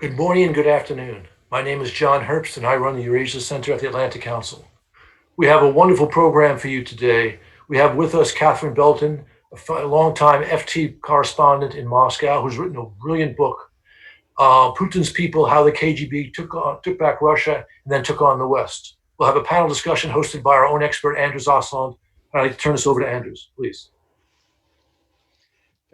Good morning and good afternoon. My name is John Herbst and I run the Eurasia Center at the Atlantic Council. We have a wonderful program for you today. We have with us Catherine Belton, a longtime FT correspondent in Moscow, who's written a brilliant book, Putin's People, How the KGB took back Russia and then took on the West. We'll have a panel discussion hosted by our own expert, Andrews Osland. I'd like to turn this over to Andrews, please.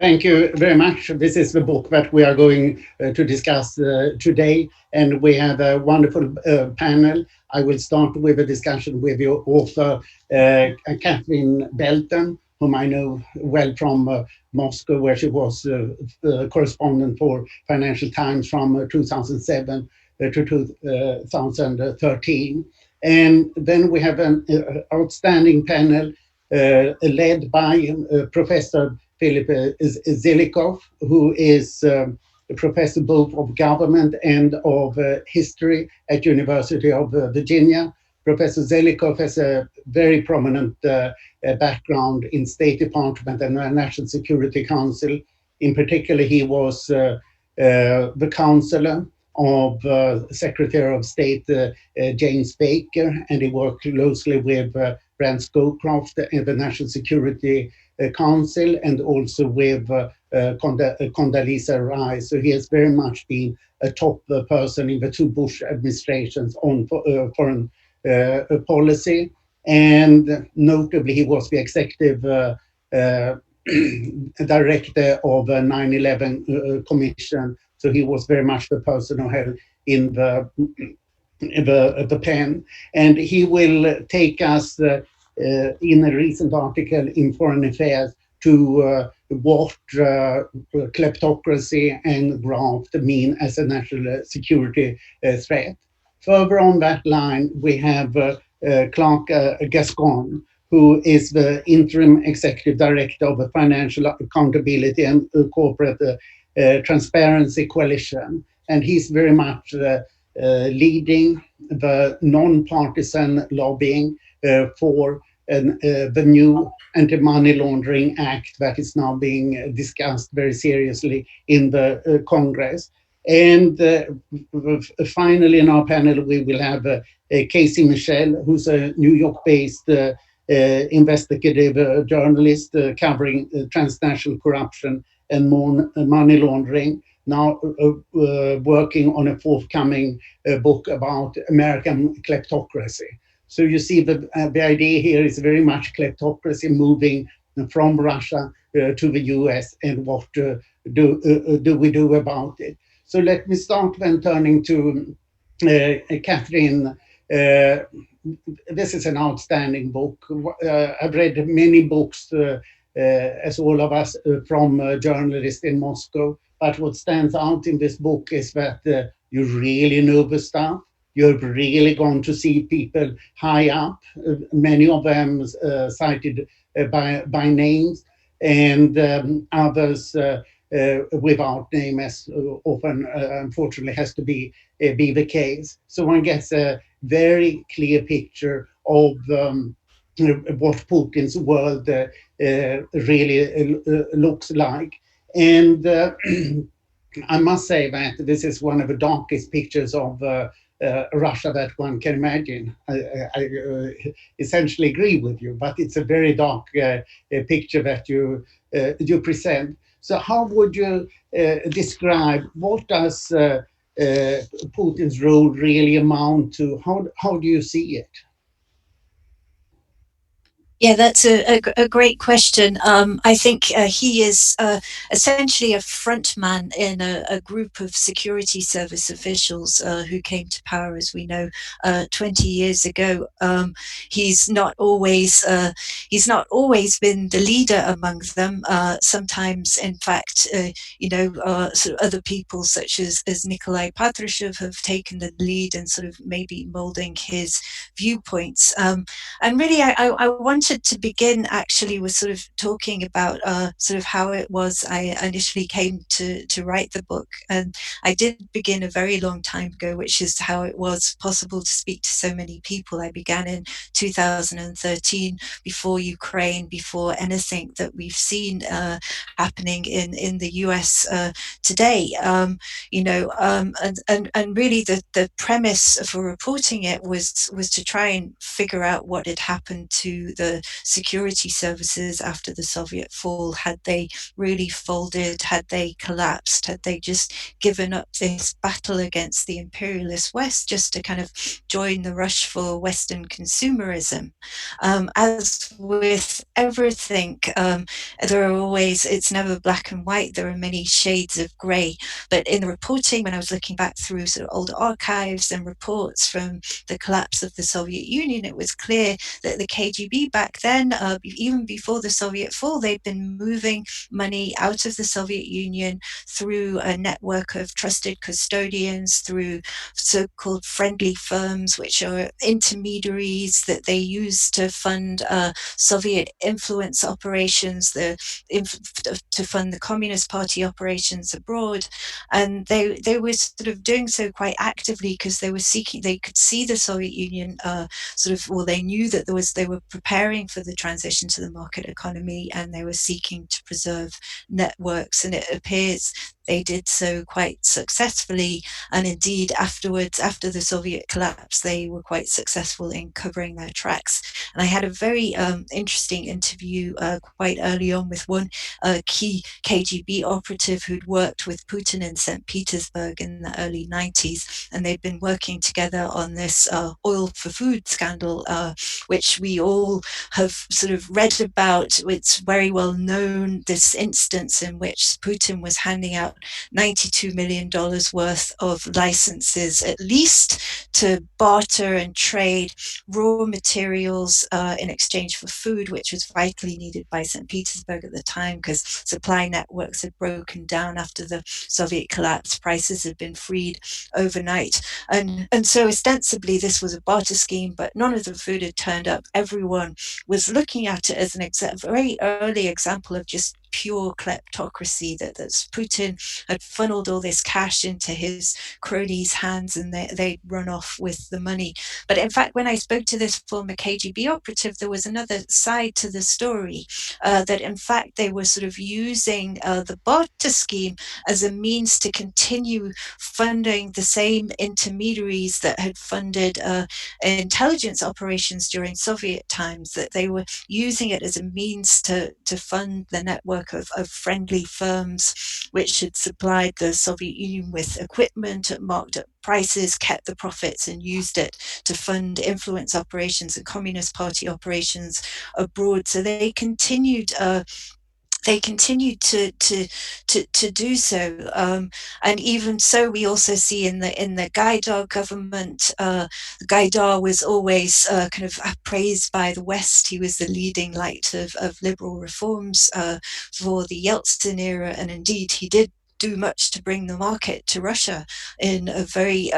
Thank you very much. This is the book that we are going to discuss today, and we have a wonderful panel. I will start with a discussion with your author, Catherine Belton, whom I know well from Moscow, where she was correspondent for Financial Times from 2007 to 2013. And then we have an outstanding panel led by Professor Philip Zelikow, who is a professor both of government and of history at University of Virginia. Professor Zelikow has a very prominent background in State Department and National Security Council. In particular, he was the counselor of Secretary of State James Baker, and he worked closely with Brent Scowcroft and the National Security Council, and also with Condoleezza Rice. So he has very much been a top person in the two Bush administrations on foreign policy. And notably, he was the executive director of the 9/11 Commission. So he was very much the person who held in the pen. And he will take us in a recent article in Foreign Affairs to what kleptocracy and graft mean as a national security threat. Further on that line, we have Clark Gascon, who is the interim executive director of the Financial Accountability and Corporate Transparency Coalition. And he's very much leading the non-partisan lobbying for the new Antimoney Laundering Act that is now being discussed very seriously in the Congress. And finally, in our panel, we will have Casey Michel, who's a New York-based investigative journalist covering transnational corruption and money laundering, now working on a forthcoming book about American kleptocracy. So you see the idea here is very much kleptocracy moving from Russia to the US, and what do we do about it? So let me start then turning to Catherine. This is an outstanding book. I've read many books, as all of us, from journalists in Moscow. But what stands out in this book is that you really know the stuff. You've really gone to see people high up, many of them cited by names, and others without name, as often unfortunately has to be the case. So one gets a very clear picture of what Putin's world really looks like. And I must say that this is one of the darkest pictures of Russia that one can imagine. I essentially agree with you, but it's a very dark picture that you present. So how would you describe, what does Putin's role really amount to? How do you see it? Yeah, that's a great question. I think he is essentially a front man in a group of security service officials who came to power, as we know, 20 years ago. He's not always been the leader among them. Sometimes, in fact, sort of other people such as Nikolai Patrushev have taken the lead and sort of maybe molding his viewpoints. And really, I want to wanted to begin actually was sort of talking about sort of how it was I initially came to write the book. And I did begin a very long time ago, which is how it was possible to speak to so many people. I began in 2013, before Ukraine, before anything that we've seen happening in the US today. And really the premise for reporting it was to try and figure out what had happened to the security services after the Soviet fall. Had they really folded? Had they collapsed? Had they just given up this battle against the imperialist West just to kind of join the rush for Western consumerism? As with everything, there are always, it's never black and white. There are many shades of grey. But in the reporting, when I was looking back through sort of old archives and reports from the collapse of the Soviet Union, it was clear that the KGB back then, even before the Soviet fall, they'd been moving money out of the Soviet Union through a network of trusted custodians, through so-called friendly firms, which are intermediaries that they use to fund Soviet influence operations, to fund the Communist Party operations abroad. And they were sort of doing so quite actively because they could see the Soviet Union they knew that they were preparing for the transition to the market economy, and they were seeking to preserve networks. And it appears they did so quite successfully. And indeed, afterwards, after the Soviet collapse, they were quite successful in covering their tracks. And I had a very interesting interview quite early on with one key KGB operative who'd worked with Putin in St. Petersburg in the early 90s. And they'd been working together on this oil for food scandal, which we all have sort of read about. It's very well known, this instance in which Putin was handing out $92 million worth of licenses, at least to barter and trade raw materials in exchange for food, which was vitally needed by St. Petersburg at the time because supply networks had broken down after the Soviet collapse. Prices had been freed overnight. And so ostensibly this was a barter scheme, but none of the food had turned up. Everyone was looking at it as a very early example of just pure kleptocracy, that Putin had funneled all this cash into his cronies' hands and they'd run off with the money. But in fact, when I spoke to this former KGB operative, there was another side to the story, that in fact they were sort of using the barter scheme as a means to continue funding the same intermediaries that had funded intelligence operations during Soviet times, that they were using it as a means to fund the network of friendly firms which had supplied the Soviet Union with equipment at marked up prices, kept the profits, and used it to fund influence operations and Communist Party operations abroad. So they continued to do so, and even so, we also see in the Gaidar government, Gaidar was always kind of praised by the West. He was the leading light of liberal reforms for the Yeltsin era, and indeed he did do much to bring the market to Russia in a very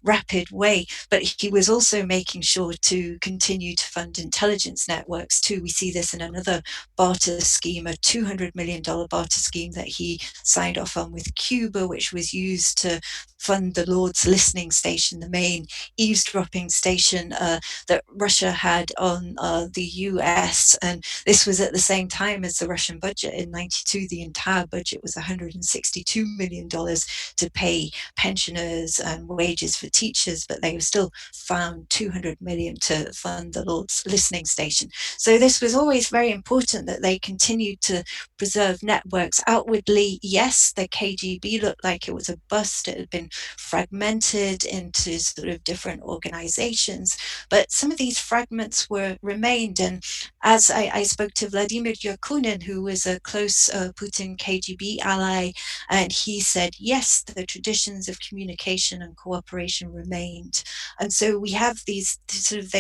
rapid way. But he was also making sure to continue to fund intelligence networks too. We see this in another barter scheme, a $200 million barter scheme that he signed off on with Cuba, which was used to fund the Lord's listening station, the main eavesdropping station that Russia had on the US. And this was at the same time as the Russian budget in 92. The entire budget was $162 million to pay pensioners and wages for teachers, but they still found $200 million to fund the Lord's listening station. So this was always very important that they continued to preserve networks. Outwardly, yes, the KGB looked like it was a bust. It had been fragmented into sort of different organizations, but some of these fragments remained. And as I spoke to Vladimir Yakunin, who was a close Putin KGB ally, and he said, yes, the traditions of communication and cooperation remained. And so we have these sort of,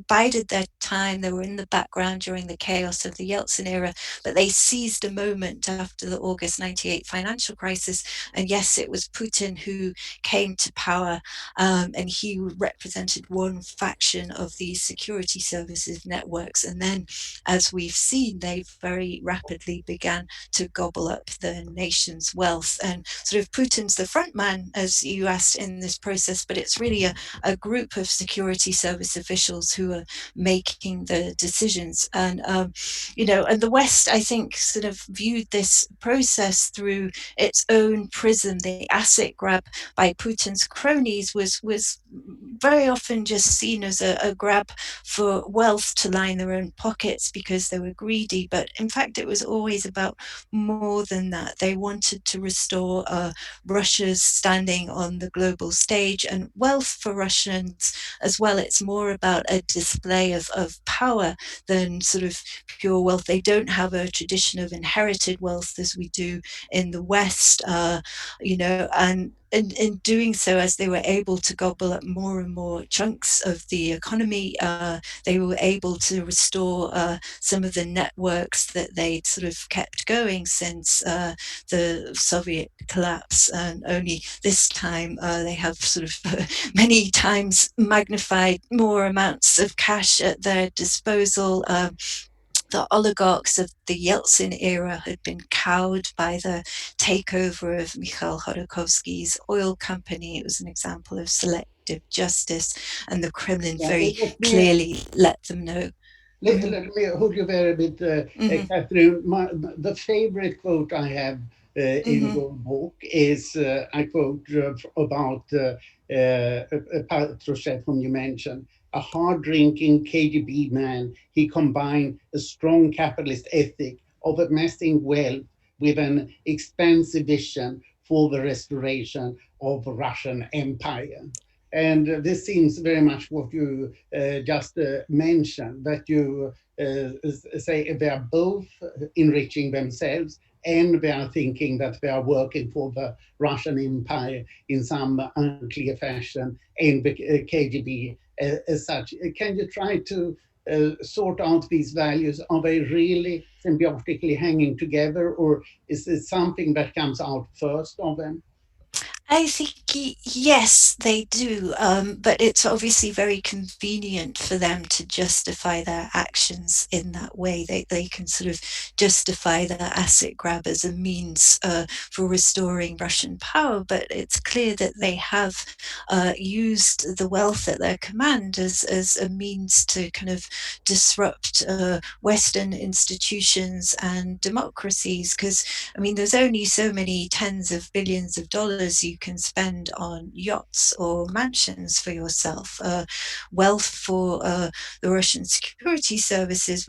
bided their time. They were in the background during the chaos of the Yeltsin era, but they seized a moment after the August 98 financial crisis. And yes, it was Putin who came to power, and he represented one faction of these security services networks. And then, as we've seen, they very rapidly began to gobble up the nation's wealth. And sort of Putin's the front man, as you asked, in this process, but it's really a group of security service officials who are making the decisions. And, and the West, I think, sort of viewed this process through its own prism. The asset grab by Putin's cronies was very often just seen as a grab for wealth to line their own pockets because they were greedy. But in fact, it was always about more than that. They wanted to restore Russia's standing on the global stage and wealth for Russians as well. It's more about a display of power than sort of pure wealth. They don't have a tradition of inherited wealth as we do in the West, and in doing so, as they were able to gobble up more and more chunks of the economy, they were able to restore some of the networks that they'd sort of kept going since the Soviet collapse. And only this time they have sort of many times magnified more amounts of cash at their disposal. The oligarchs of the Yeltsin era had been cowed by the takeover of Mikhail Khodorkovsky's oil company. It was an example of selective justice, and the Kremlin very clearly let them know. Let me hold you there a bit, Catherine. The favorite quote I have in your book is, I quote about Patriot, whom you mentioned, a hard-drinking KGB man. He combined a strong capitalist ethic of amassing wealth with an expansive vision for the restoration of Russian empire. And this seems very much what you just mentioned, that you say they are both enriching themselves and they are thinking that they are working for the Russian empire in some unclear fashion, and the KGB as such. Can you try to sort out these values? Are they really symbiotically hanging together, or is it something that comes out first of them? I think yes, they do, but it's obviously very convenient for them to justify their actions in that way. They can sort of justify their asset grab as a means for restoring Russian power, but it's clear that they have used the wealth at their command as a means to kind of disrupt Western institutions and democracies. Because, I mean, there's only so many tens of billions of dollars you can spend on yachts or mansions for yourself. Wealth for the Russian security services,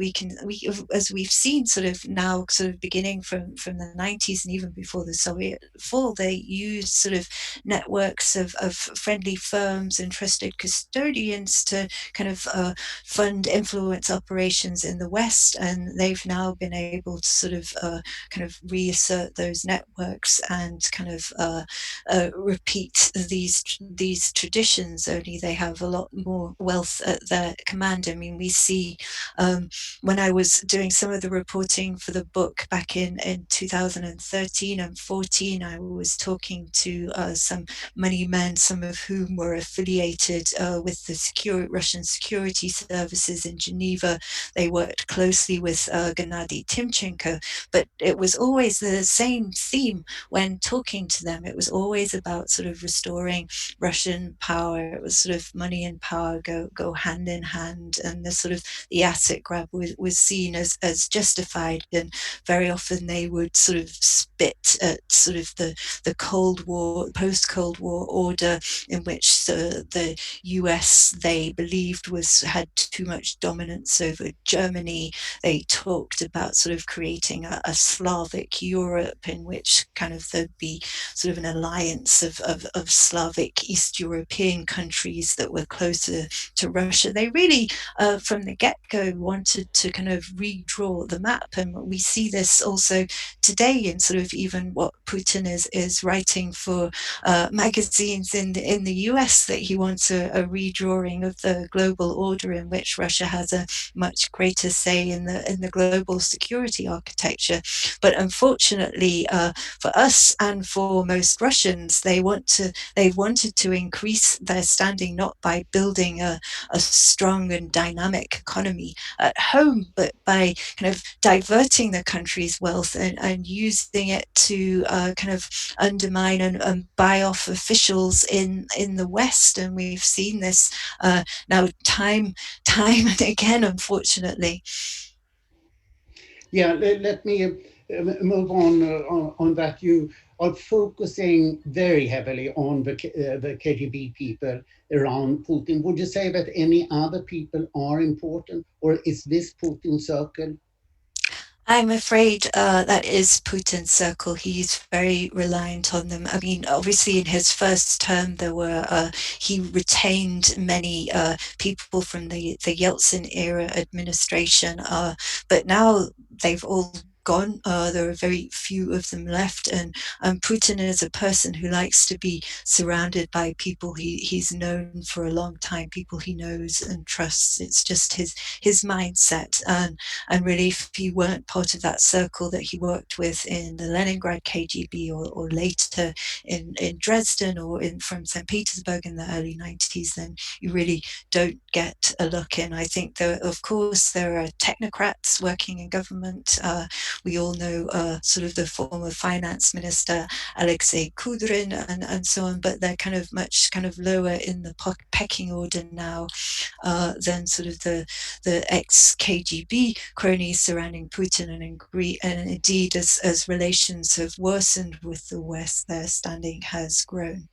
as we've seen, sort of now, sort of beginning from the 90s and even before the Soviet fall, they used sort of networks of friendly firms and trusted custodians to kind of fund influence operations in the West, and they've now been able to sort of kind of reassert those networks and kind of repeat these traditions, only they have a lot more wealth at their command. I mean, we see when I was doing some of the reporting for the book back in 2013 and 14, I was talking to some money men, some of whom were affiliated with the Russian security services in Geneva. They worked closely with Gennady Timchenko, but it was always the same theme when talking to them. It was always about sort of restoring Russian power. It was sort of money and power go hand in hand, and the asset grab was seen as justified. And very often they would sort of spit at sort of the Cold War, post-Cold War order, in which the US, they believed, had too much dominance over Germany. They talked about sort of creating a Slavic Europe in which kind of there'd be sort of an alliance of Slavic East European countries that were closer to Russia. They really, from the get-go, wanted to kind of redraw the map, and we see this also today in sort of even what Putin is writing for magazines in the US, that he wants a redrawing of the global order in which Russia has a much greater say in the global security architecture. But unfortunately, for us and for most Russians, they wanted to increase their standing not by building a strong and dynamic economy at home, but by kind of diverting the country's wealth and using it to kind of undermine and buy off officials in the West. And we've seen this now time and again, unfortunately. Yeah, let me move on that. You are focusing very heavily on the KGB people around Putin. Would you say that any other people are important, or is this Putin's circle? I'm afraid that is Putin's circle. He's very reliant on them. I mean, obviously, in his first term, he retained many people from the Yeltsin era administration, but now they've all gone. There are very few of them left, and Putin is a person who likes to be surrounded by people he's known for a long time, people he knows and trusts. It's just his mindset, and really, if he weren't part of that circle that he worked with in the Leningrad KGB, or later in Dresden, or from St. Petersburg in the early 90s, then you really don't get a look in. I think, of course, there are technocrats working in government. We all know sort of the former finance minister, Alexei Kudrin, and so on, but they're kind of much kind of lower in the pecking order now than sort of the ex-KGB cronies surrounding Putin, and indeed, as relations have worsened with the West, their standing has grown.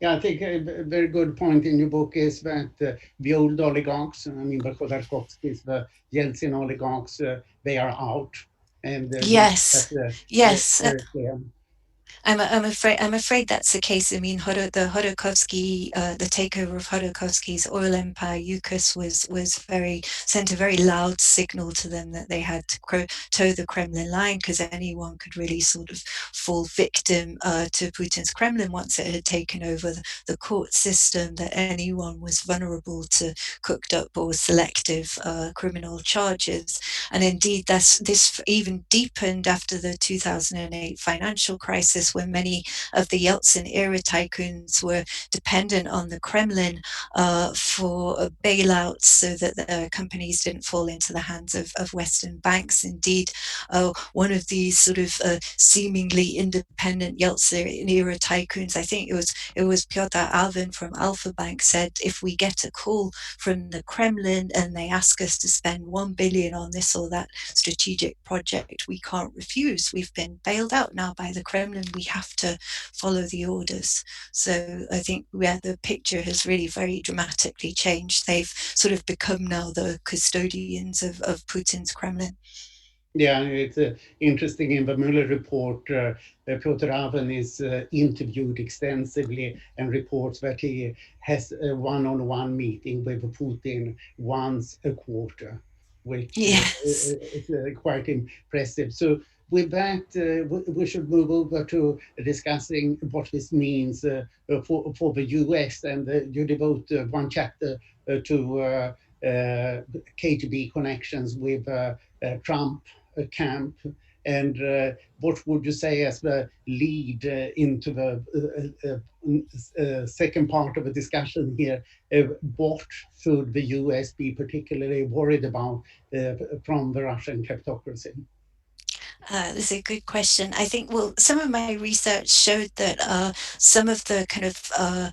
Yeah, I think a very good point in your book is that the old oligarchs, I mean, the Khodorkovskys, the Yeltsin oligarchs, they are out, and Yes, that's yes. very clear. I'm afraid that's the case. I mean, the takeover of Khodorkovsky's oil empire, UKOS, sent a very loud signal to them that they had to toe the Kremlin line, because anyone could really sort of fall victim to Putin's Kremlin once it had taken over the court system, that anyone was vulnerable to cooked up or selective criminal charges. And indeed, this even deepened after the 2008 financial crisis, when many of the Yeltsin-era tycoons were dependent on the Kremlin for bailouts, so that their companies didn't fall into the hands of Western banks. Indeed, one of these sort of seemingly independent Yeltsin-era tycoons, I think it was Piotr Alvin from Alpha Bank, said, if we get a call from the Kremlin and they ask us to spend 1 billion on this or that strategic project, we can't refuse. We've been bailed out now by the Kremlin. We have to follow the orders. So I think the picture has really very dramatically changed. They've sort of become now the custodians of Putin's Kremlin. Yeah, it's interesting. In the Mueller report, Piotr Alvin is interviewed extensively and reports that he has a one-on-one meeting with Putin once a quarter, which Yes. is quite impressive. So with that, we should move over to discussing what this means for the US. And you devote one chapter to KGB connections with Trump camp, and what would you say as the lead into the second part of the discussion here? What should the US be particularly worried about from the Russian kleptocracy? This is a good question. I think, well, some of my research showed that some of the kind of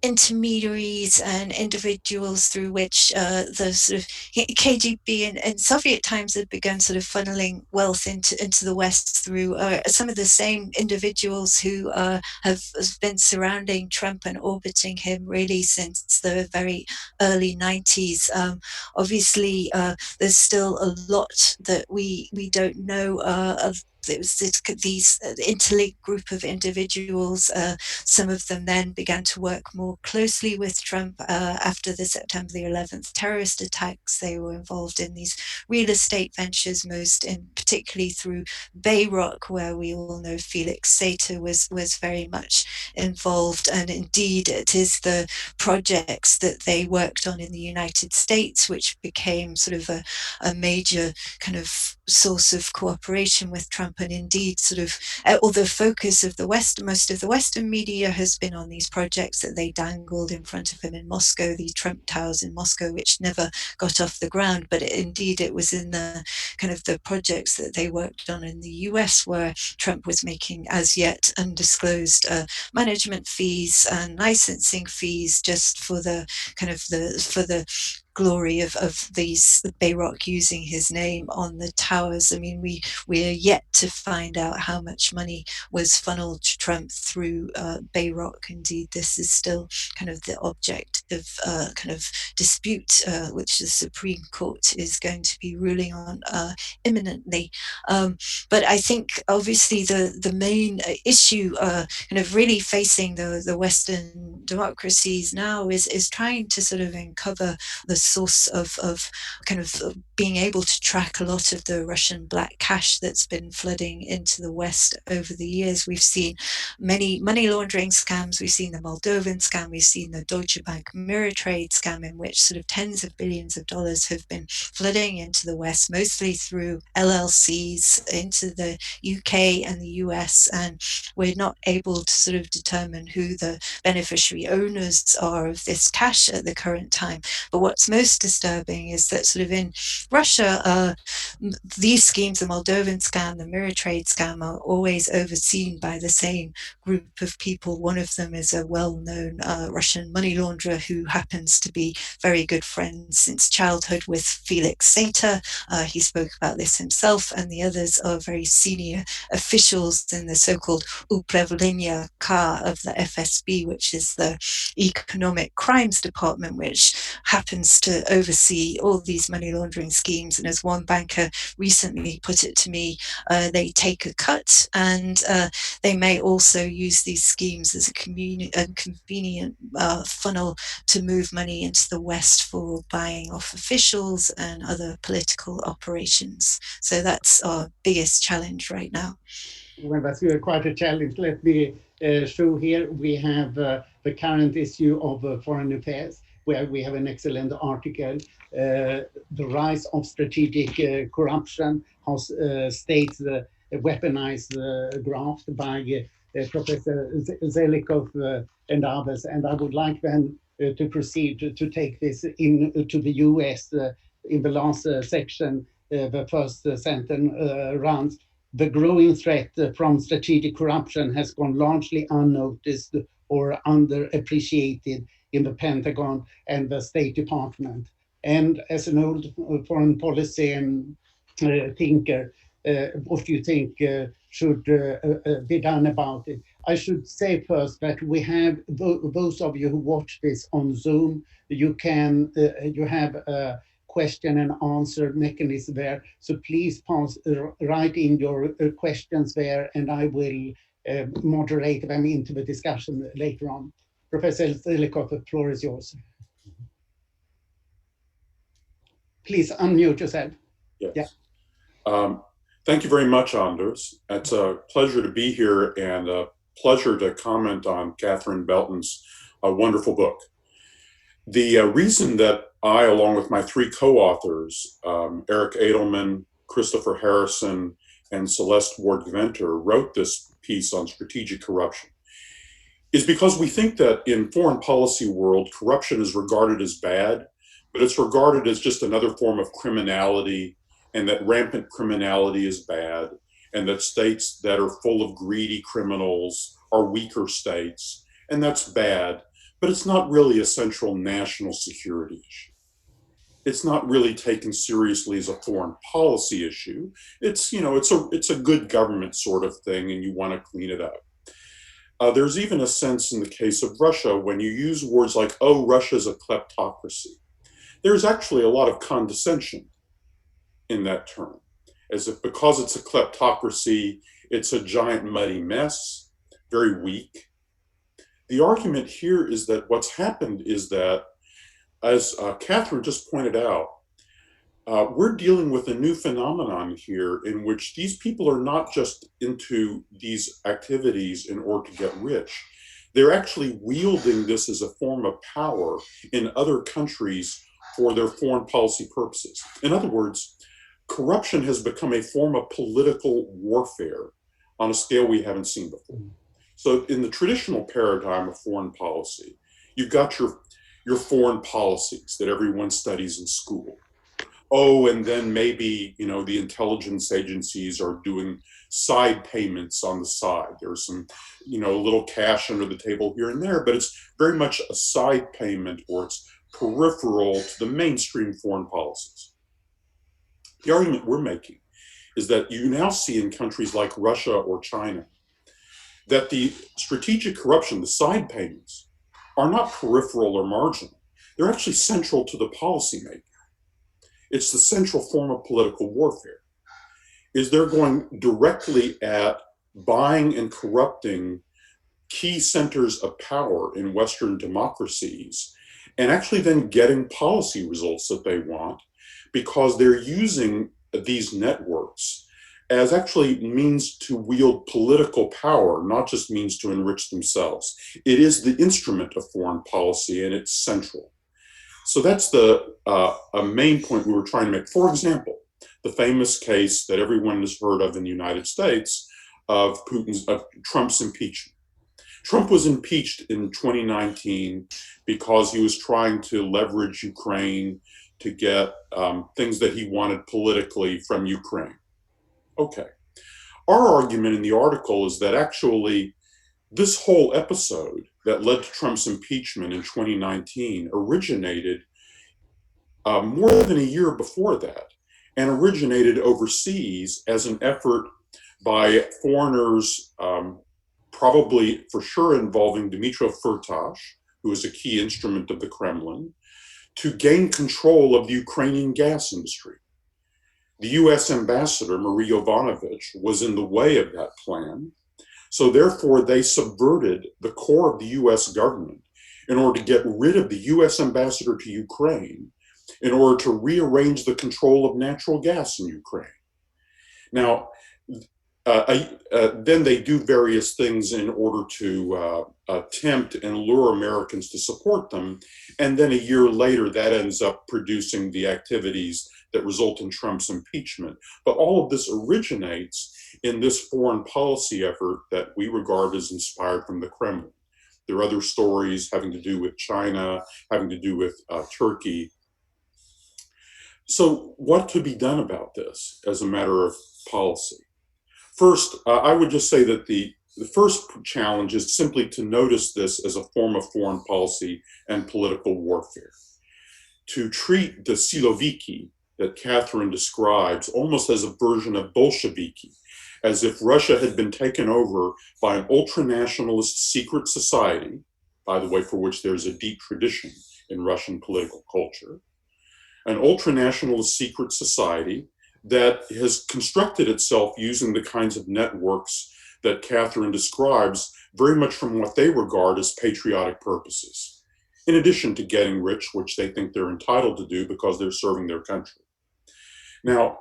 intermediaries and individuals through which the sort of KGB in Soviet times had begun sort of funneling wealth into the West through some of the same individuals who have been surrounding Trump and orbiting him really since the very early 90s. Obviously, there's still a lot that we don't know it was these interlinked group of individuals. Some of them then began to work more closely with Trump after the September the 11th terrorist attacks. They were involved in these real estate ventures, particularly through Bayrock, where we all know Felix Sater was very much involved. And indeed, it is the projects that they worked on in the United States which became sort of a major kind of source of cooperation with Trump. And indeed, sort of, although focus of the West, most of the Western media has been on these projects that they dangled in front of him in Moscow, the Trump Towers in Moscow, which never got off the ground. But indeed, it was in the kind of the projects that they worked on in the US where Trump was making as yet undisclosed management fees and licensing fees just for the kind of for the glory of these Bayrock using his name on the towers. I mean, we are yet to find out how much money was funneled to Trump through Bayrock. Indeed, this is still kind of the object of kind of dispute, which the Supreme Court is going to be ruling on imminently. But I think obviously the main issue kind of really facing the Western democracies now is trying to sort of uncover the source of kind of being able to track a lot of the Russian black cash that's been flooding into the West over the years. We've seen many money laundering scams. We've seen the Moldovan scam. We've seen the Deutsche Bank mirror trade scam, in which sort of tens of billions of dollars have been flooding into the West, mostly through LLCs into the UK and the US. And we're not able to sort of determine who the beneficiary owners are of this cash at the current time. But what's most disturbing is that sort of in Russia, these schemes, the Moldovan scam, the mirror trade scam, are always overseen by the same group of people. One of them is a well-known Russian money launderer who happens to be very good friends since childhood with Felix Sater. He spoke about this himself, and the others are very senior officials in the so-called Upravlenia K of the FSB, which is the Economic Crimes Department, which happens to oversee all these money laundering schemes. And as one banker recently put it to me, they take a cut, and they may also use these schemes as a convenient funnel to move money into the West for buying off officials and other political operations. So that's our biggest challenge right now. Well, that's quite a challenge. Let me show here. We have the current issue of Foreign Affairs, where we have an excellent article, The Rise of Strategic Corruption, how states weaponize graft, by Professor Zelikov and others. And I would like then to proceed to take this into the US. In the last section, the first sentence runs, the growing threat from strategic corruption has gone largely unnoticed or underappreciated in the Pentagon and the State Department. And as an old foreign policy thinker, what do you think should be done about it? I should say first that we have, those of you who watch this on Zoom, you have a question and answer mechanism there. So please write in your questions there, and I will moderate them into the discussion later on. Professor Zelikov, the floor is yours. Please unmute yourself. Yes. Yeah. Thank you very much, Anders. It's a pleasure to be here and a pleasure to comment on Catherine Belton's wonderful book. The reason that I, along with my three co-authors, Eric Edelman, Christopher Harrison, and Celeste Ward-Gventer, wrote this piece on strategic corruption is because we think that in foreign policy world, corruption is regarded as bad, but it's regarded as just another form of criminality, and that rampant criminality is bad, and that states that are full of greedy criminals are weaker states, and that's bad, but it's not really a central national security issue. It's not really taken seriously as a foreign policy issue. It's, you know, it's a good government sort of thing, and you want to clean it up. There's even a sense in the case of Russia, when you use words like, oh, Russia's a kleptocracy, there's actually a lot of condescension in that term. as if because it's a kleptocracy, it's a giant muddy mess, very weak. The argument here is that what's happened is that, as Catherine just pointed out, we're dealing with a new phenomenon here in which these people are not just into these activities in order to get rich. They're actually wielding this as a form of power in other countries for their foreign policy purposes. In other words, corruption has become a form of political warfare on a scale we haven't seen before. So in the traditional paradigm of foreign policy, you've got your foreign policies that everyone studies in school. Oh, and then maybe, the intelligence agencies are doing side payments on the side. There's some, little cash under the table here and there, but it's very much a side payment, or it's peripheral to the mainstream foreign policies. The argument we're making is that you now see in countries like Russia or China that the strategic corruption, the side payments, are not peripheral or marginal. They're actually central to the policymaking. It's the central form of political warfare. Is they're going directly at buying and corrupting key centers of power in Western democracies, and actually then getting policy results that they want, because they're using these networks as actually means to wield political power, not just means to enrich themselves. It is the instrument of foreign policy, and it's central. So that's a main point we were trying to make. For example, the famous case that everyone has heard of in the United States of Trump's impeachment. Trump was impeached in 2019 because he was trying to leverage Ukraine to get things that he wanted politically from Ukraine. Okay. Our argument in the article is that actually this whole episode that led to Trump's impeachment in 2019 originated more than a year before that, and originated overseas as an effort by foreigners, probably for sure involving Dmitry Firtash, who is a key instrument of the Kremlin, to gain control of the Ukrainian gas industry. The US ambassador, Marie Yovanovitch, was in the way of that plan. So therefore, they subverted the core of the US government in order to get rid of the US ambassador to Ukraine, in order to rearrange the control of natural gas in Ukraine. Now, then they do various things in order to tempt and lure Americans to support them. And then a year later, that ends up producing the activities that result in Trump's impeachment. But all of this originates in this foreign policy effort that we regard as inspired from the Kremlin. There are other stories having to do with China, having to do with Turkey. So what could be done about this as a matter of policy? First, I would just say that the first challenge is simply to notice this as a form of foreign policy and political warfare. To treat the Siloviki that Catherine describes almost as a version of Bolsheviki, as if Russia had been taken over by an ultranationalist secret society, by the way, for which there's a deep tradition in Russian political culture, an ultranationalist secret society that has constructed itself using the kinds of networks that Catherine describes very much from what they regard as patriotic purposes, in addition to getting rich, which they think they're entitled to do because they're serving their country. Now,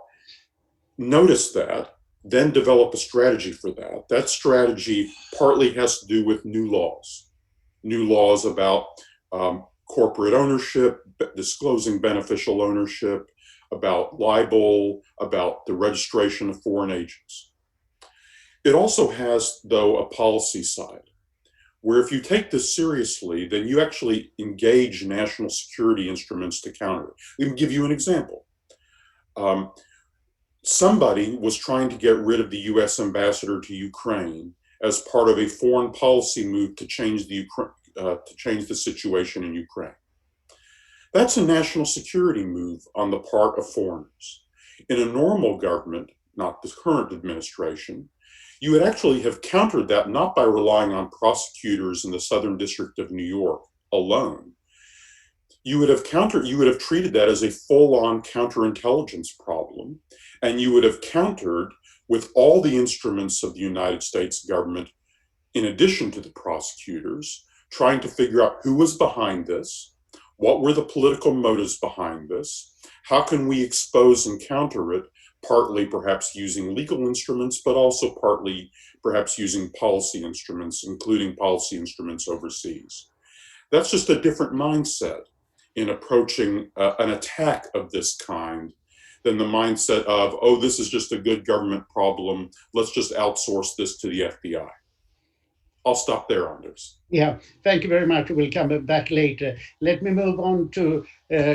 notice that, then develop a strategy for that. That strategy partly has to do with new laws about corporate ownership, disclosing beneficial ownership, about libel, about the registration of foreign agents. It also has, though, a policy side, where if you take this seriously, then you actually engage national security instruments to counter it. Let me give you an example. Somebody was trying to get rid of the US ambassador to Ukraine as part of a foreign policy move to change the situation in Ukraine. That's a national security move on the part of foreigners. In a normal government, not the current administration, you would actually have countered that not by relying on prosecutors in the Southern District of New York alone. You would have treated that as a full-on counterintelligence problem, And you would have countered with all the instruments of the United States government, in addition to the prosecutors, trying to figure out who was behind this, what were the political motives behind this, how can we expose and counter it, partly perhaps using legal instruments, but also partly perhaps using policy instruments, including policy instruments overseas. That's just a different mindset in approaching an attack of this kind than the mindset of, oh, this is just a good government problem, let's just outsource this to the FBI. I'll stop there, Anders. Yeah, thank you very much. We'll come back later. Let me move on to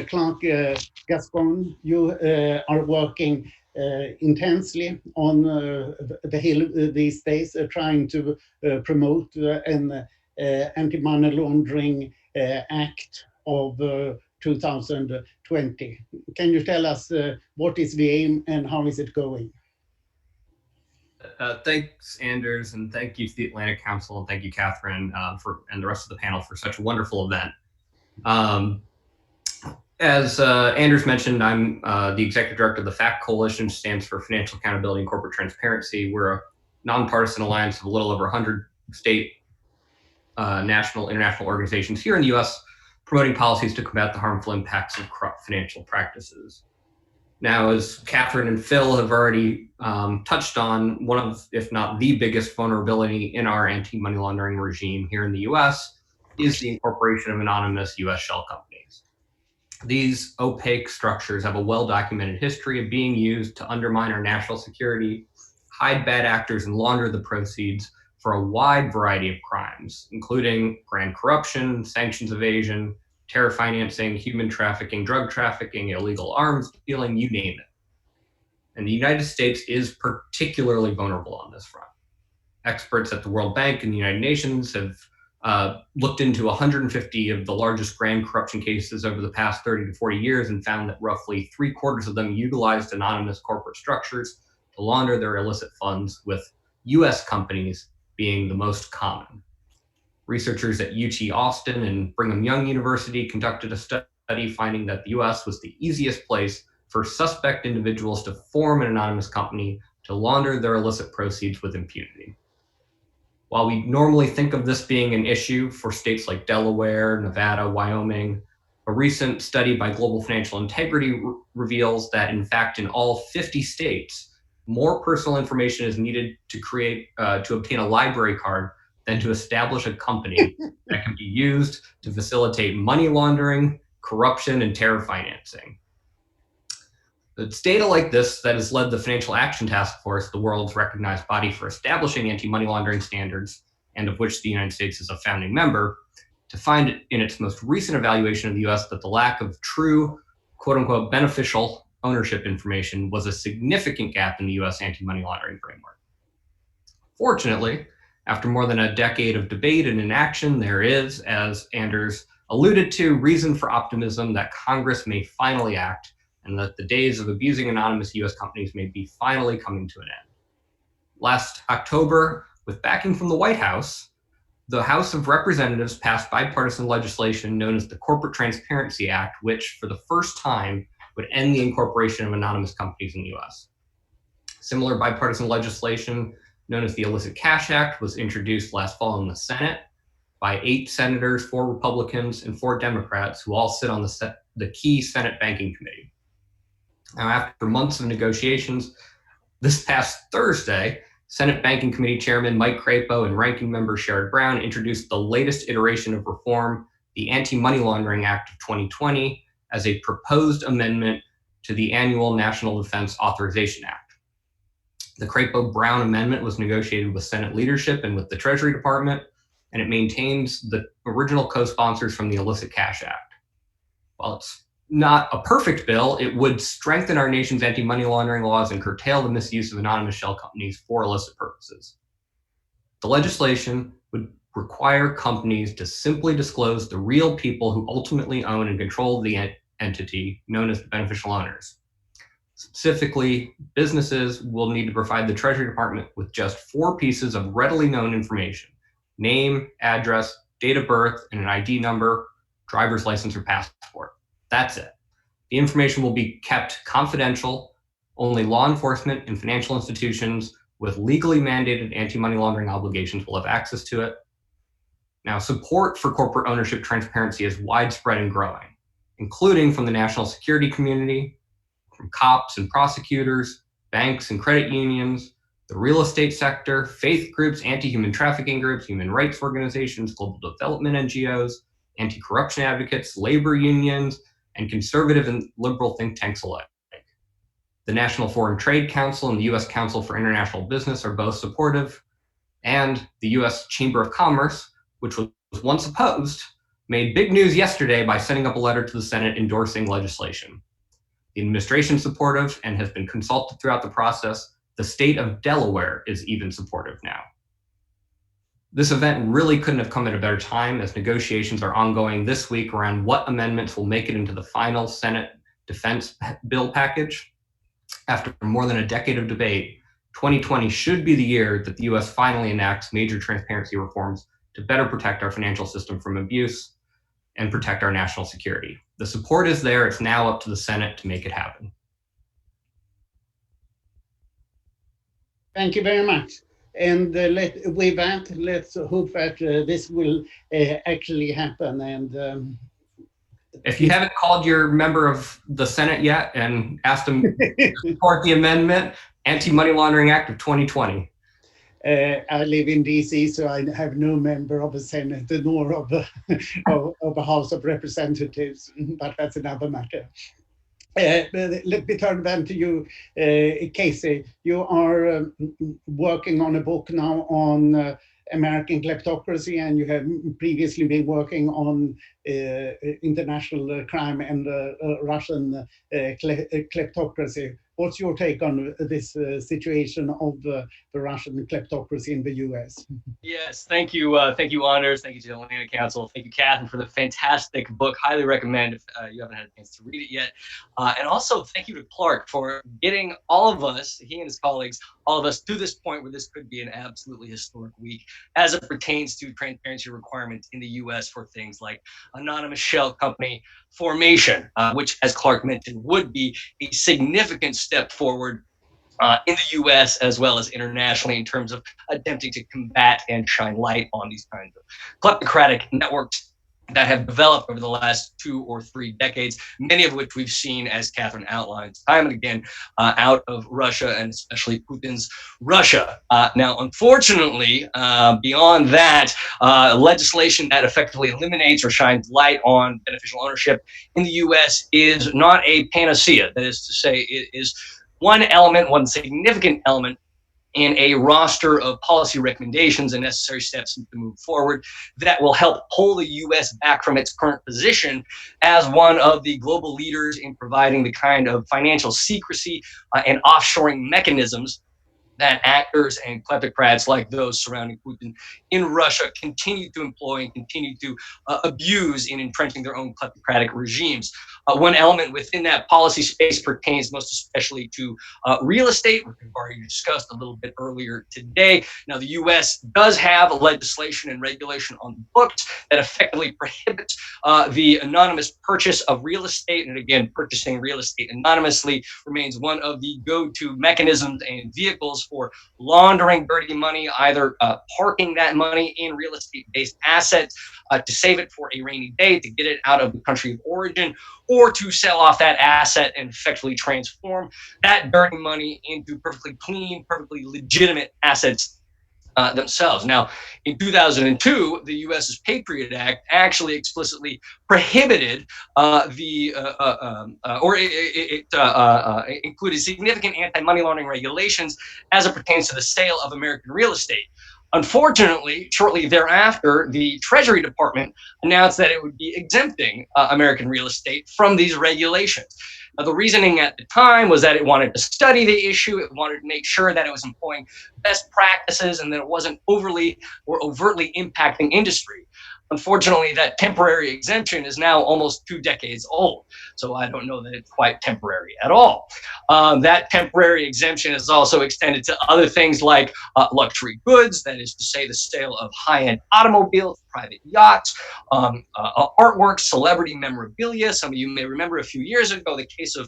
Clark Gascon. You are working intensely on the Hill these days, trying to promote an anti-money laundering act of 2020. Can you tell us what is the aim and how is it going? Thanks, Anders, and thank you to the Atlantic Council, and thank you, Catherine, and the rest of the panel for such a wonderful event. As Anders mentioned, I'm the executive director of the FACT Coalition, which stands for Financial Accountability and Corporate Transparency. We're a nonpartisan alliance of a little over 100 state, national, international organizations here in the U.S. promoting policies to combat the harmful impacts of corrupt financial practices. Now, as Catherine and Phil have already touched on, one of, if not the biggest vulnerability in our anti-money laundering regime here in the US is the incorporation of anonymous US shell companies. These opaque structures have a well-documented history of being used to undermine our national security, hide bad actors, and launder the proceeds for a wide variety of crimes, including grand corruption, sanctions evasion, terror financing, human trafficking, drug trafficking, illegal arms dealing, you name it. And the United States is particularly vulnerable on this front. Experts at the World Bank and the United Nations have looked into 150 of the largest grand corruption cases over the past 30 to 40 years and found that roughly 3/4 of them utilized anonymous corporate structures to launder their illicit funds, with US companies being the most common. Researchers at UT Austin and Brigham Young University conducted a study finding that the US was the easiest place for suspect individuals to form an anonymous company to launder their illicit proceeds with impunity. While we normally think of this being an issue for states like Delaware, Nevada, Wyoming, a recent study by Global Financial Integrity reveals that, in fact, in all 50 states, more personal information is needed to obtain a library card than to establish a company that can be used to facilitate money laundering, corruption, and terror financing. It's data like this that has led the Financial Action Task Force, the world's recognized body for establishing anti-money laundering standards, and of which the United States is a founding member, to find in its most recent evaluation of the US that the lack of true, quote-unquote, beneficial ownership information was a significant gap in the US anti-money laundering framework. Fortunately, after more than a decade of debate and inaction, there is, as Anders alluded to, reason for optimism that Congress may finally act and that the days of abusing anonymous US companies may be finally coming to an end. Last October, with backing from the White House, the House of Representatives passed bipartisan legislation known as the Corporate Transparency Act, which for the first time would end the incorporation of anonymous companies in the US. Similar bipartisan legislation known as the Illicit Cash Act was introduced last fall in the Senate by 8 senators, 4 Republicans, and 4 Democrats, who all sit on the key Senate Banking Committee. Now, after months of negotiations, this past Thursday, Senate Banking Committee Chairman Mike Crapo and Ranking Member Sherrod Brown introduced the latest iteration of reform, the Anti-Money Laundering Act of 2020, as a proposed amendment to the annual National Defense Authorization Act. The Crapo-Brown amendment was negotiated with Senate leadership and with the Treasury Department, and it maintains the original co-sponsors from the Illicit Cash Act. While it's not a perfect bill, it would strengthen our nation's anti-money laundering laws and curtail the misuse of anonymous shell companies for illicit purposes. The legislation would require companies to simply disclose the real people who ultimately own and control the entity known as the beneficial owners. Specifically, businesses will need to provide the Treasury Department with just 4 pieces of readily known information: name, address, date of birth, and an ID number, driver's license, or passport. That's it. The information will be kept confidential Only law enforcement and financial institutions with legally mandated anti-money laundering obligations will have access to it. Now, support for corporate ownership transparency is widespread and growing, including from the national security community, from cops and prosecutors, banks and credit unions, the real estate sector, faith groups, anti-human trafficking groups, human rights organizations, global development NGOs, anti-corruption advocates, labor unions, and conservative and liberal think tanks alike. The National Foreign Trade Council and the U.S. Council for International Business are both supportive, and the U.S. Chamber of Commerce, which was once opposed, made big news yesterday by sending up a letter to the Senate endorsing legislation. The administration is supportive and has been consulted throughout the process. The state of Delaware is even supportive now. This event really couldn't have come at a better time, as negotiations are ongoing this week around what amendments will make it into the final Senate defense bill package. After more than a decade of debate, 2020 should be the year that the US finally enacts major transparency reforms to better protect our financial system from abuse and protect our national security. The support is there. It's now up to the Senate to make it happen. Thank you very much. And with that, let's hope that this will actually happen. And if you haven't called your member of the Senate yet and asked them to support the amendment, Anti-Money Laundering Act of 2020. I live in DC, so I have no member of the Senate nor of the House of Representatives, but that's another matter. Let me turn then to you, Casey. You are working on a book now on American kleptocracy, and you have previously been working on international crime and Russian kleptocracy. What's your take on this situation of the Russian kleptocracy in the US? Yes, thank you. Thank you, Anders. Thank you to the Atlantic Council. Thank you, Catherine, for the fantastic book. Highly recommend if you haven't had a chance to read it yet. And also thank you to Clark for getting all of us, he and his colleagues, all of us to this point where this could be an absolutely historic week as it pertains to transparency requirements in the US for things like anonymous shell company formation, which, as Clark mentioned, would be a significant step forward in the US as well as internationally in terms of attempting to combat and shine light on these kinds of kleptocratic networks that have developed over the last 2 or 3 decades, many of which we've seen, as Catherine outlines, time and again, out of Russia and especially Putin's Russia. Now, unfortunately, beyond that, legislation that effectively eliminates or shines light on beneficial ownership in the US is not a panacea. That is to say, it is one element, one significant element in a roster of policy recommendations and necessary steps to move forward that will help pull the U.S. back from its current position as one of the global leaders in providing the kind of financial secrecy and offshoring mechanisms that actors and kleptocrats like those surrounding Putin in Russia continue to employ and continue to abuse in entrenching their own kleptocratic regimes. One element within that policy space pertains most especially to real estate, which we've already discussed a little bit earlier today. Now, the U.S. does have legislation and regulation on the books that effectively prohibits the anonymous purchase of real estate. And again, purchasing real estate anonymously remains one of the go-to mechanisms and vehicles for laundering dirty money, either parking that money in real estate-based assets to save it for a rainy day, to get it out of the country of origin, or to sell off that asset and effectively transform that dirty money into perfectly clean, perfectly legitimate assets themselves. Now, in 2002, the U.S.'s Patriot Act actually explicitly prohibited included significant anti-money laundering regulations as it pertains to the sale of American real estate. Unfortunately, shortly thereafter, the Treasury Department announced that it would be exempting American real estate from these regulations. Now, the reasoning at the time was that it wanted to study the issue. It wanted to make sure that it was employing best practices and that it wasn't overly or overtly impacting industry. Unfortunately, that temporary exemption is now almost 2 decades old. So I don't know that it's quite temporary at all. That temporary exemption is also extended to other things like luxury goods, that is to say the sale of high-end automobiles, private yachts, artworks, celebrity memorabilia. Some of you may remember a few years ago the case of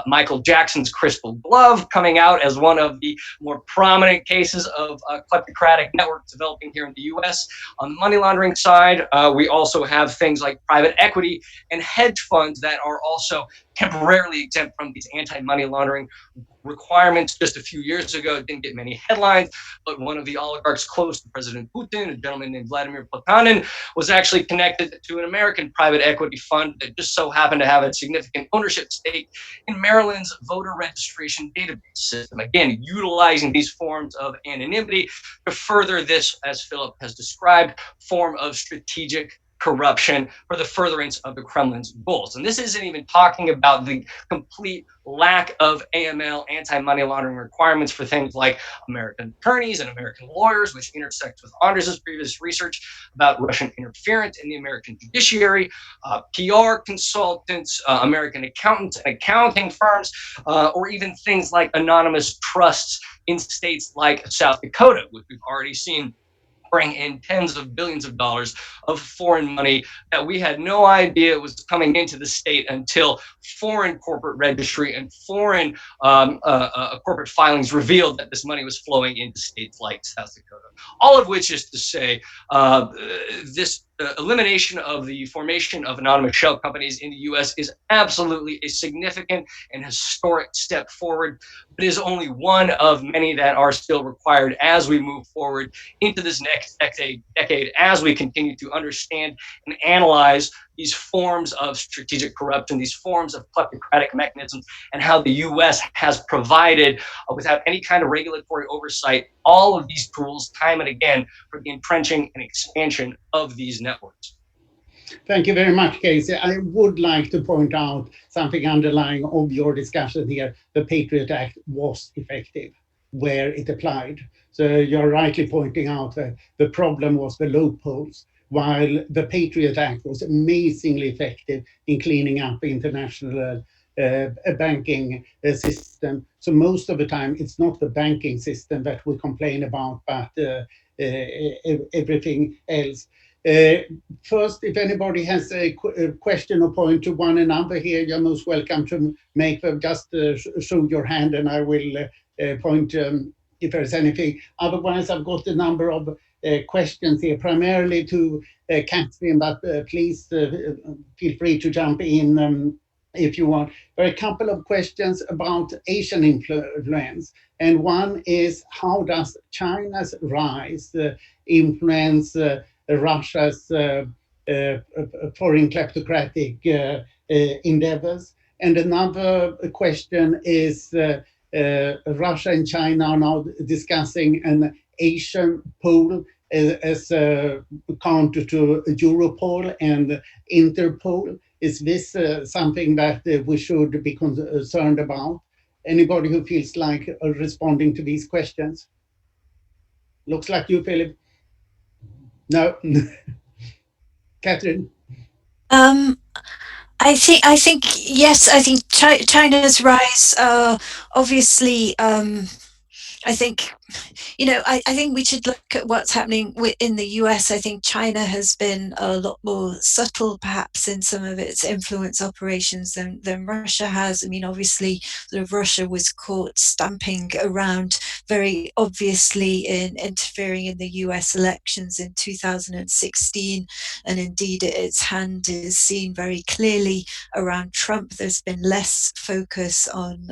Michael Jackson's crystal glove coming out as one of the more prominent cases of kleptocratic networks developing here in the US. On the money laundering side, we also have things like private equity and hedge funds that are also temporarily exempt from these anti-money laundering requirements. Just a few years ago, it didn't get many headlines, but one of the oligarchs close to President Putin, a gentleman named Vladimir Putin, was actually connected to an American private equity fund that just so happened to have a significant ownership stake in Maryland's voter registration database system. Again, utilizing these forms of anonymity to further this, as Philip has described, form of strategic corruption for the furtherance of the Kremlin's goals. And this isn't even talking about the complete lack of AML, anti-money laundering requirements for things like American attorneys and American lawyers, which intersects with Anders' previous research about Russian interference in the American judiciary, PR consultants, American accountants and accounting firms, or even things like anonymous trusts in states like South Dakota, which we've already seen bring in tens of billions of dollars of foreign money that we had no idea was coming into the state until foreign corporate registry and foreign corporate filings revealed that this money was flowing into states like South Dakota. All of which is to say, this elimination of the formation of anonymous shell companies in the US is absolutely a significant and historic step forward, but is only one of many that are still required as we move forward into this next decade as we continue to understand and analyze these forms of strategic corruption, these forms of kleptocratic mechanisms, and how the US has provided, without any kind of regulatory oversight, all of these tools time and again for the entrenching and expansion of these networks. Thank you very much, Casey. I would like to point out something underlying of your discussion here. The Patriot Act was effective where it applied. So you're rightly pointing out that the problem was the loopholes, while the Patriot Act was amazingly effective in cleaning up the international banking system. So most of the time, it's not the banking system that we complain about, but everything else. First, if anybody has a question or point to one another here, you're most welcome to make them. Just show your hand and I will point if there's anything. Otherwise, I've got a number of questions here, primarily to Catherine, but please feel free to jump in if you want. There are a couple of questions about Asian influence. And one is, how does China's rise influence Russia's foreign kleptocratic endeavors? And another question is, Russia and China are now discussing an Asian pool as a counter to Europol and Interpol. Is this something that we should be concerned about? Anybody who feels like responding to these questions? Looks like you, Philip. No. Catherine? I think yes. I think China's rise, obviously. I think, I think we should look at what's happening in the US. I think China has been a lot more subtle, perhaps, in some of its influence operations than Russia has. I mean, obviously, sort of Russia was caught stamping around very obviously in interfering in the US elections in 2016, and indeed its hand is seen very clearly around Trump. There's been less focus on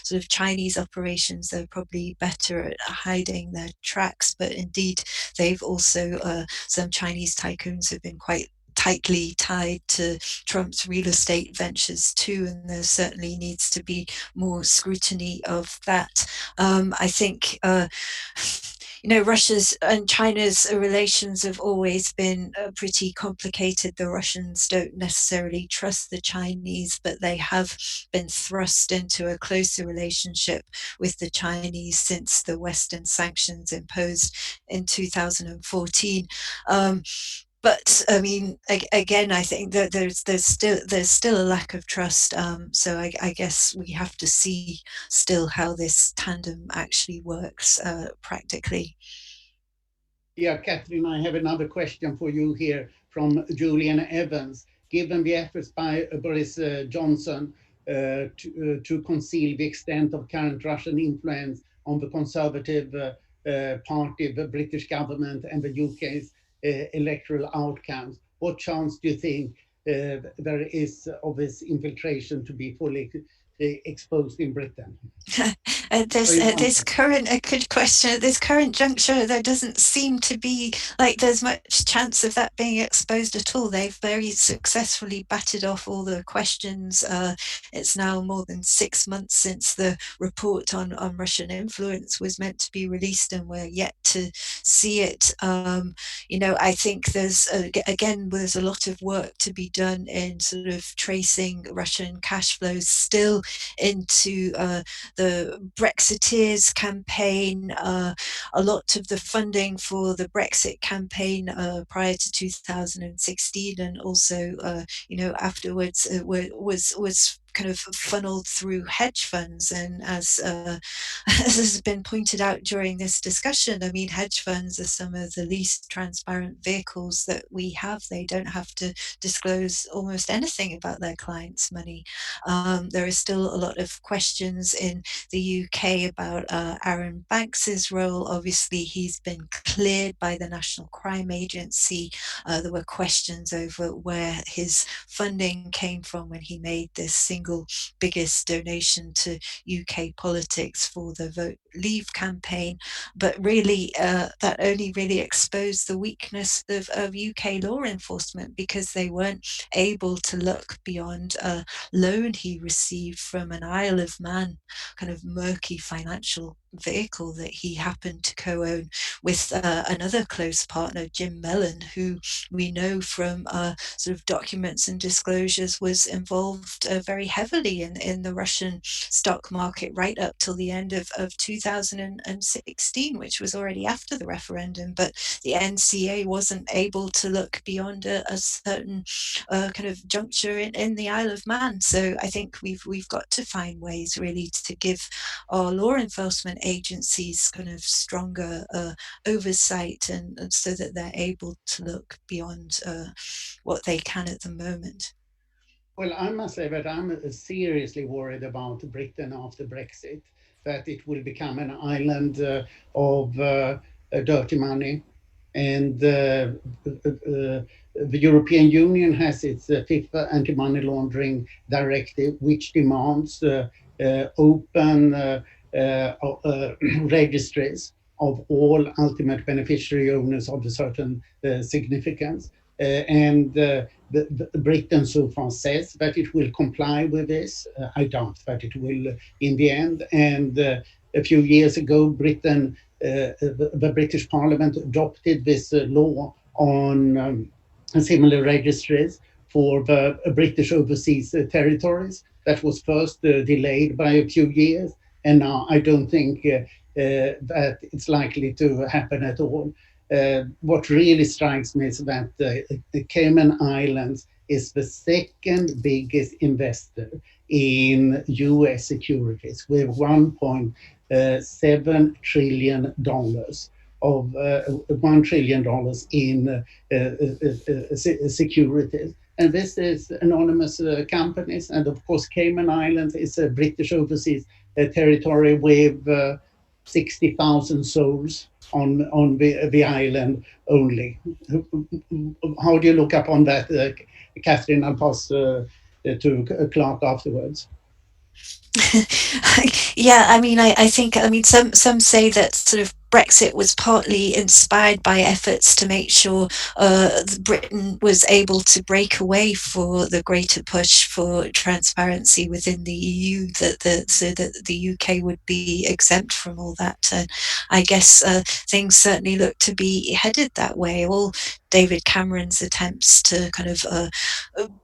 sort of Chinese operations. They're probably better at hiding their tracks, but indeed they've also, some Chinese tycoons have been quite tightly tied to Trump's real estate ventures too, and there certainly needs to be more scrutiny of that. I think Russia's and China's relations have always been pretty complicated. The Russians don't necessarily trust the Chinese, but they have been thrust into a closer relationship with the Chinese since the Western sanctions imposed in 2014. But I mean, again, I think that there's still a lack of trust. So I guess we have to see still how this tandem actually works practically. Yeah, Catherine, I have another question for you here from Julian Evans. Given the efforts by Boris Johnson to conceal the extent of current Russian influence on the Conservative Party, the British government, and the UK's electoral outcomes, what chance do you think there is of this infiltration to be fully exposed in Britain? At this current, a good question. At this current juncture, there doesn't seem to be like there's much chance of that being exposed at all. They've very successfully batted off all the questions. It's now more than 6 months since the report on Russian influence was meant to be released, and we're yet to see it. I think there's a lot of work to be done in sort of tracing Russian cash flows still into the Brexiteers campaign. A lot of the funding for the Brexit campaign prior to 2016 and also, afterwards was kind of funneled through hedge funds. And as as has been pointed out during this discussion, I mean, hedge funds are some of the least transparent vehicles that we have. They don't have to disclose almost anything about their clients' money. There is still a lot of questions in the UK about Aaron Banks's role. Obviously, he's been cleared by the National Crime Agency. There were questions over where his funding came from when he made this single biggest donation to UK politics for the Vote Leave campaign. But really, that only really exposed the weakness of UK law enforcement, because they weren't able to look beyond a loan he received from an Isle of Man kind of murky financial vehicle that he happened to co-own with another close partner, Jim Mellon, who we know from sort of documents and disclosures was involved very heavily in the Russian stock market right up till the end of 2016, which was already after the referendum. But the NCA wasn't able to look beyond a certain kind of juncture in the Isle of Man. So I think we've got to find ways really to give our law enforcement agencies kind of stronger oversight, and so that they're able to look beyond what they can at the moment. Well, I must say that I'm seriously worried about Britain after Brexit, that it will become an island of dirty money. And the European Union has its fifth anti-money laundering directive, which demands open registries of all ultimate beneficiary owners of a certain significance. And Britain so far says that it will comply with this. I doubt that it will in the end. And a few years ago, the British Parliament adopted this law on similar registries for the British overseas territories. That was first delayed by a few years, and now I don't think that it's likely to happen at all. What really strikes me is that the Cayman Islands is the second biggest investor in US securities, with $1.7 trillion of $1 trillion in securities. And this is anonymous companies. And of course, Cayman Islands is a British overseas territory with 60,000 souls on the island only. How do you look upon that, Catherine? I'll pass to Clark afterwards. Yeah, I mean, I think, I mean, some say that sort of Brexit was partly inspired by efforts to make sure Britain was able to break away for the greater push for transparency within the EU, so that the UK would be exempt from all that. And I guess things certainly look to be headed that way. All David Cameron's attempts to kind of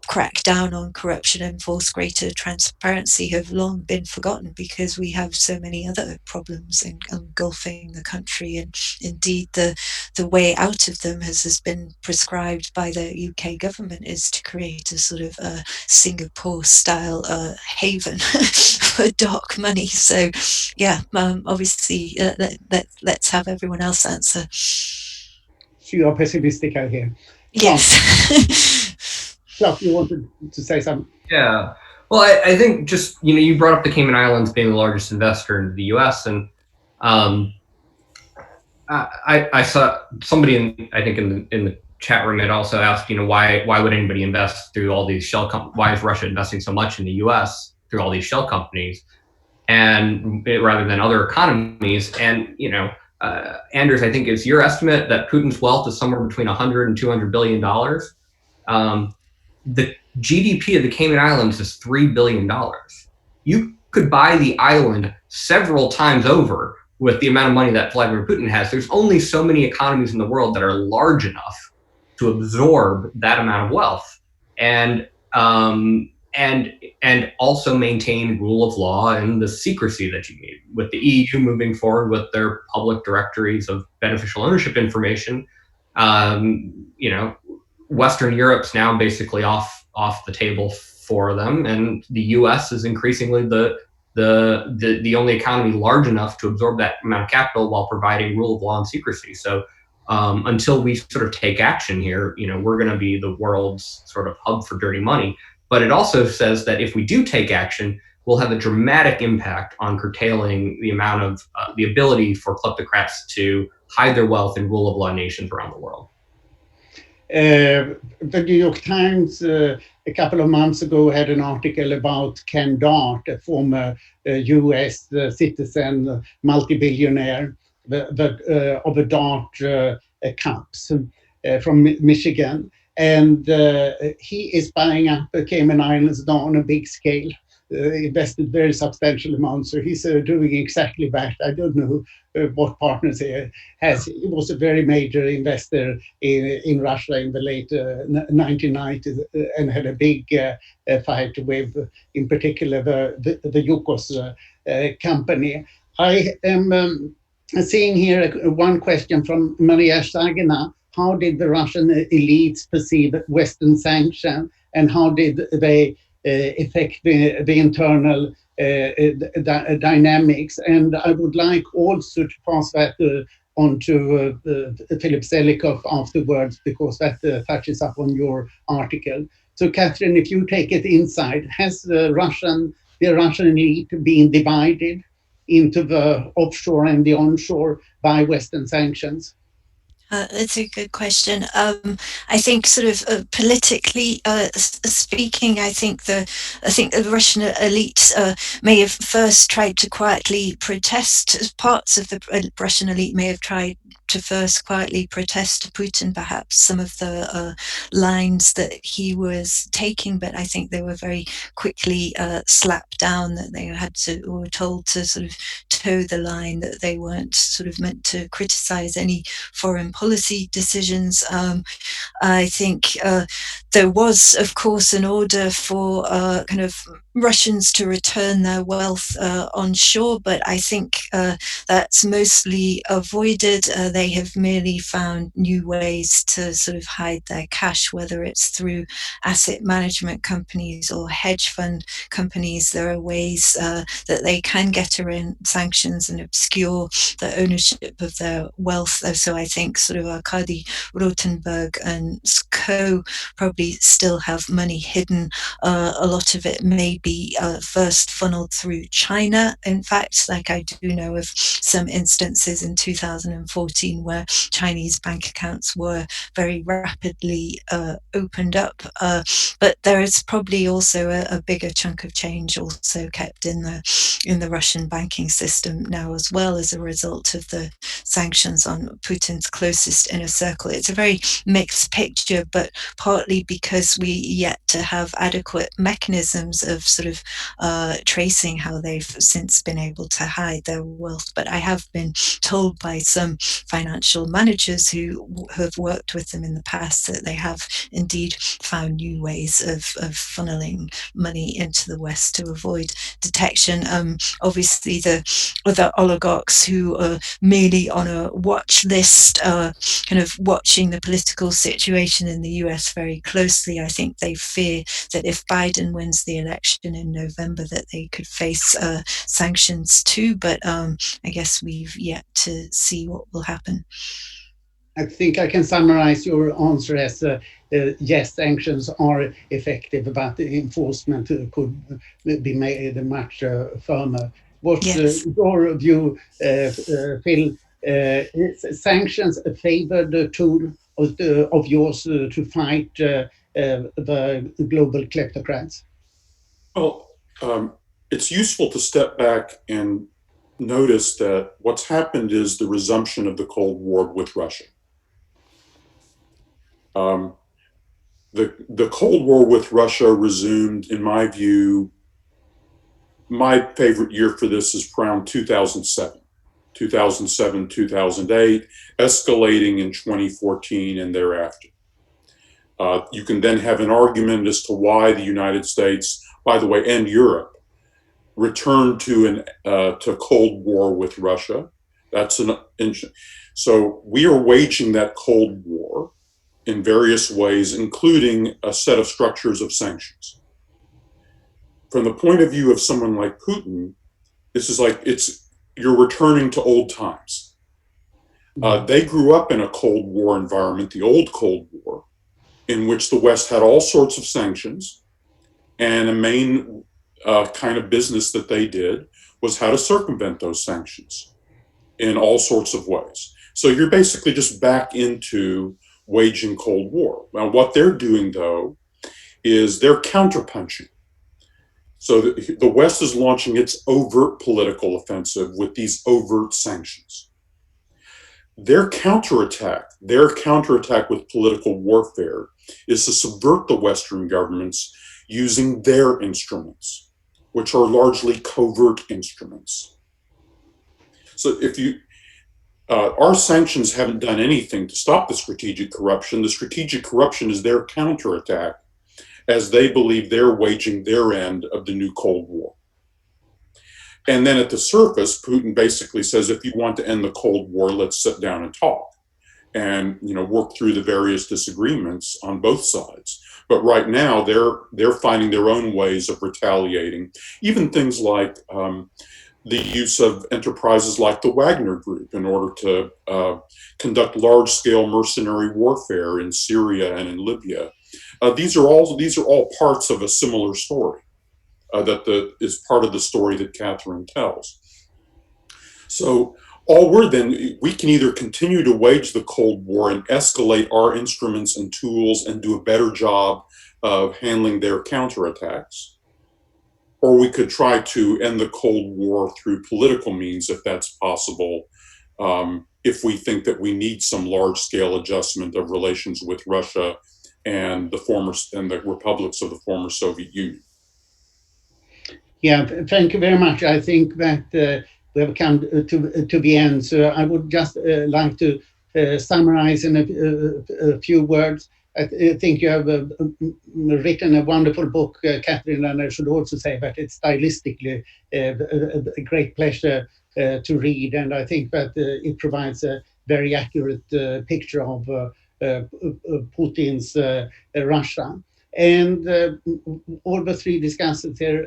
crack down on corruption and enforce greater transparency have long been forgotten, because we have so many other problems engulfing the country, and indeed the way out of them has been prescribed by the UK government, is to create a sort of Singapore style haven for dark money. So yeah, obviously let's have everyone else answer. So you are pessimistic, I hear. Yes. Clark, you wanted to say something? Yeah. Well, I think just, you brought up the Cayman Islands being the largest investor in the U.S. and I saw somebody I think in the chat room had also asked, why would anybody invest through all these shell companies? Why is Russia investing so much in the U.S. through all these shell companies, and rather than other economies? And Anders, I think it's your estimate that Putin's wealth is somewhere between 100 and 200 billion dollars. The GDP of the Cayman Islands is $3 billion. You could buy the island several times over with the amount of money that Vladimir Putin has. There's only so many economies in the world that are large enough to absorb that amount of wealth, and also maintain rule of law and the secrecy that you need. With the EU moving forward with their public directories of beneficial ownership information, Western Europe's now basically off the table for them, and the U.S. is increasingly the only economy large enough to absorb that amount of capital while providing rule of law and secrecy. So until we sort of take action here, we're going to be the world's sort of hub for dirty money. But it also says that if we do take action, we'll have a dramatic impact on curtailing the amount of the ability for kleptocrats to hide their wealth in rule of law nations around the world. The New York Times a couple of months ago had an article about Ken Dart, a former US citizen, multi-billionaire of the Dart Cups from Michigan. And he is buying up the Cayman Islands now on a big scale. Invested very substantial amounts. So he's doing exactly that. I don't know what partners he has. He was a very major investor in Russia in the late 1990s and had a big fight with, in particular, the Yukos company. I am seeing here one question from Maria Shagina. How did the Russian elites perceive Western sanctions, and how did they affect the internal dynamics? And I would like also to pass that on to Philip Zelikoff afterwards, because that touches up on your article. So Catherine, if you take it inside, has the Russian elite been divided into the offshore and the onshore by Western sanctions? That's a good question. I think, sort of politically speaking, I think the Russian elite may have first tried to quietly protest. Parts of the Russian elite may have tried to first quietly protest Putin, perhaps some of the lines that he was taking, but I think they were very quickly slapped down. That they were told to sort of toe the line, that they weren't sort of meant to criticize any foreign policy decisions. I think there was, of course, an order for kind of Russians to return their wealth onshore, but I think that's mostly avoided. They have merely found new ways to sort of hide their cash, whether it's through asset management companies or hedge fund companies. There are ways that they can get around sanctions and obscure the ownership of their wealth. So I think sort of Arkady Rotenberg and co probably still have money hidden. A lot of it may be first funneled through China. In fact, like I do know of some instances in 2014 where Chinese bank accounts were very rapidly opened up. But there is probably also a bigger chunk of change also kept in the Russian banking system now, as well, as a result of the sanctions on Putin's closest inner circle. It's a very mixed picture, but partly because we yet to have adequate mechanisms of sort of tracing how they've since been able to hide their wealth. But I have been told by some financial managers who have worked with them in the past that they have indeed found new ways of funneling money into the West to avoid detection. Obviously, the other oligarchs who are merely on a watch list, kind of watching the political situation in the US very closely. I think they fear that if Biden wins the election in November, that they could face sanctions too. But I guess we've yet to see what will happen. I think I can summarize your answer as yes, sanctions are effective, but the enforcement could be made much firmer. What's Yes. your view, Phil? Is sanctions a favored tool of yours to fight the global kleptocrats? Well, it's useful to step back and notice that what's happened is the resumption of the Cold War with Russia. The Cold War with Russia resumed, in my view. My favorite year for this is around 2007, 2008, escalating in 2014 and thereafter. You can then have an argument as to why the United States, by the way, and Europe, returned to Cold War with Russia. So we are waging that Cold War in various ways, including a set of structures of sanctions. From the point of view of someone like Putin, this is like you're returning to old times. They grew up in a Cold War environment, the old Cold War, in which the West had all sorts of sanctions, and a main kind of business that they did was how to circumvent those sanctions in all sorts of ways. So you're basically just back into waging Cold War. Now, what they're doing, though, is they're counterpunching. So the West is launching its overt political offensive with these overt sanctions. Their counterattack with political warfare is to subvert the Western governments using their instruments, which are largely covert instruments. So our sanctions haven't done anything to stop the strategic corruption. The strategic corruption is their counterattack, as they believe they're waging their end of the new Cold War. And then at the surface, Putin basically says, if you want to end the Cold War, let's sit down and talk and work through the various disagreements on both sides. But right now, they're finding their own ways of retaliating, even things like the use of enterprises like the Wagner Group in order to conduct large-scale mercenary warfare in Syria and in Libya. These are all parts of a similar story that is part of the story that Catherine tells. So we can either continue to wage the Cold War and escalate our instruments and tools and do a better job of handling their counterattacks, or we could try to end the Cold War through political means, if that's possible, if we think that we need some large-scale adjustment of relations with Russia and the republics of the former Soviet Union. Yeah, thank you very much. I think that we have come to the end. So I would just like to summarize in a few words. I think you have written a wonderful book, Catherine, and I should also say that it's stylistically a great pleasure to read. And I think that it provides a very accurate picture of Putin's Russia. And all the three discussants here,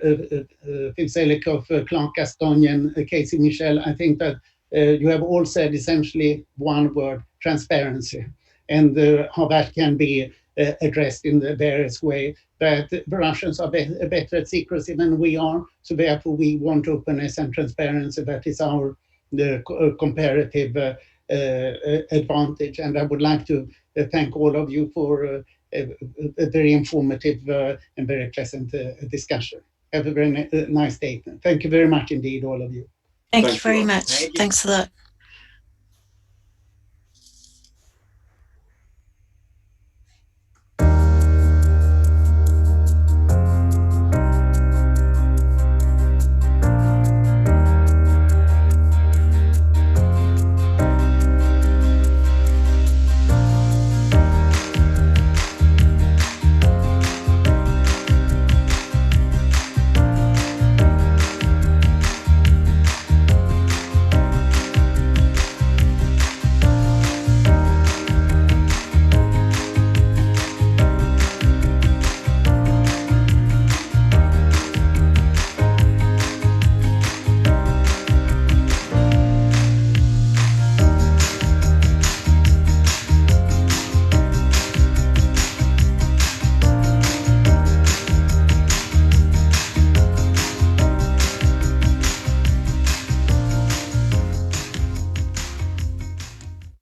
Phil Zelikoff, Clark Castonian, Casey Michel, I think that you have all said essentially one word: transparency, and how that can be addressed in the various way. That the Russians are better at secrecy than we are, so therefore we want openness and transparency. That is our comparative advantage. And I would like to thank all of you for a very informative and very pleasant discussion. Have a very nice day. Thank you very much indeed, all of you. Thank Thank you very you. much. Thank you. Thanks a lot.